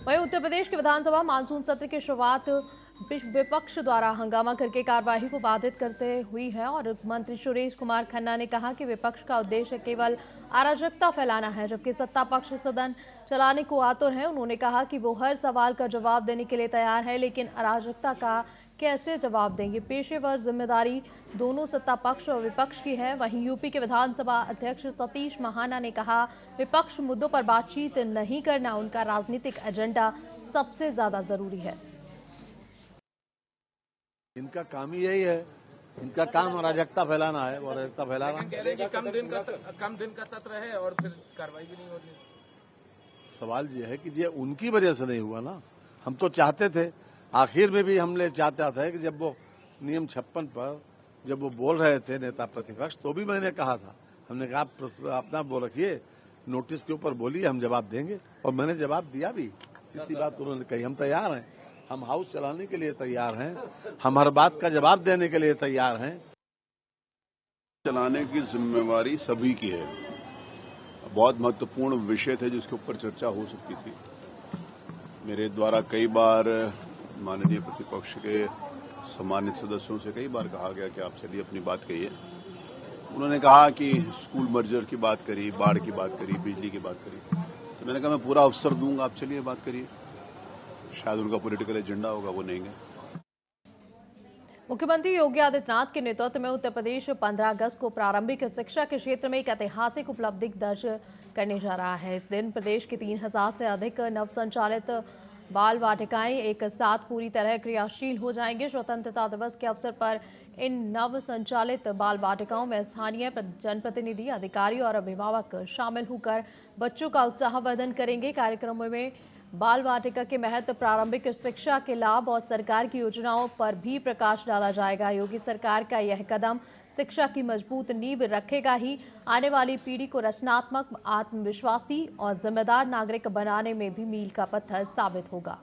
वहीं उत्तर प्रदेश की विधानसभा मानसून सत्र की शुरुआत विपक्ष द्वारा हंगामा करके कार्यवाही को बाधित करते हुई है और मंत्री सुरेश कुमार खन्ना ने कहा कि विपक्ष का उद्देश्य केवल अराजकता फैलाना है, जबकि सत्ता पक्ष सदन चलाने को आतुर है। उन्होंने कहा कि वो हर सवाल का जवाब देने के लिए तैयार है, लेकिन अराजकता का कैसे जवाब देंगे। पेशेवर जिम्मेदारी दोनों सत्ता पक्ष और विपक्ष की है। वहीं यूपी के विधानसभा अध्यक्ष सतीश महाना ने कहा, विपक्ष मुद्दों पर बातचीत नहीं करना उनका राजनीतिक एजेंडा सबसे ज्यादा जरूरी है। इनका काम ही यही है, इनका काम अराजकता फैलाना है। वो अराजकता फैलाना कह रहे हैं कि कम दिन का सत्र है और फिर कार्रवाई भी नहीं हो रही। सवाल ये है कि ये उनकी वजह से नहीं हुआ ना। हम तो चाहते थे, आखिर में भी हमने चाहता था कि जब वो नियम 56 पर जब वो बोल रहे थे नेता प्रतिपक्ष, तो भी मैंने कहा था, हमने कहा आप अपना वो रखिए, नोटिस के ऊपर बोलिए, हम जवाब देंगे। और मैंने जवाब दिया भी, जितनी बात उन्होंने कही। हम तैयार हैं, हम हाउस चलाने के लिए तैयार हैं, हम हर बात का जवाब देने के लिए तैयार हैं। चलाने की जिम्मेवारी सभी की है। बहुत महत्वपूर्ण विषय थे जिसके ऊपर चर्चा हो सकती थी। मेरे द्वारा कई बार माननीय प्रतिपक्ष के सम्मानित सदस्यों से कई बार कहा गया कि आप चलिए अपनी बात कहिए। उन्होंने कहा कि स्कूल मर्जर की बात करी, बाढ़ की बात करी, बिजली की बात करी। तो मैंने कहा मैं पूरा अवसर दूंगा, आप चलिए बात करिए। शायद उनका पॉलिटिकल एजेंडा होगा, वो नहीं है। मुख्यमंत्री योगी आदित्यनाथ के नेतृत्व में उत्तर प्रदेश 15 अगस्त को प्रारंभिक शिक्षा के क्षेत्र में एक ऐतिहासिक उपलब्धि दर्ज करने जा रहा है। इस दिन प्रदेश के 3000 से अधिक नवसंचालित बाल वाटिकाएं एक साथ पूरी तरह क्रियाशील हो जाएंगे। स्वतंत्रता दिवस के अवसर पर इन नव संचालित बाल वाटिकाओं में स्थानीय जनप्रतिनिधि, अधिकारी और अभिभावक शामिल होकर बच्चों का उत्साहवर्धन करेंगे। कार्यक्रमों में बाल वाटिका के महत्व, प्रारंभिक शिक्षा के लाभ और सरकार की योजनाओं पर भी प्रकाश डाला जाएगा। योगी सरकार का यह कदम शिक्षा की मजबूत नींव रखेगा ही, आने वाली पीढ़ी को रचनात्मक, आत्मविश्वासी और जिम्मेदार नागरिक बनाने में भी मील का पत्थर साबित होगा।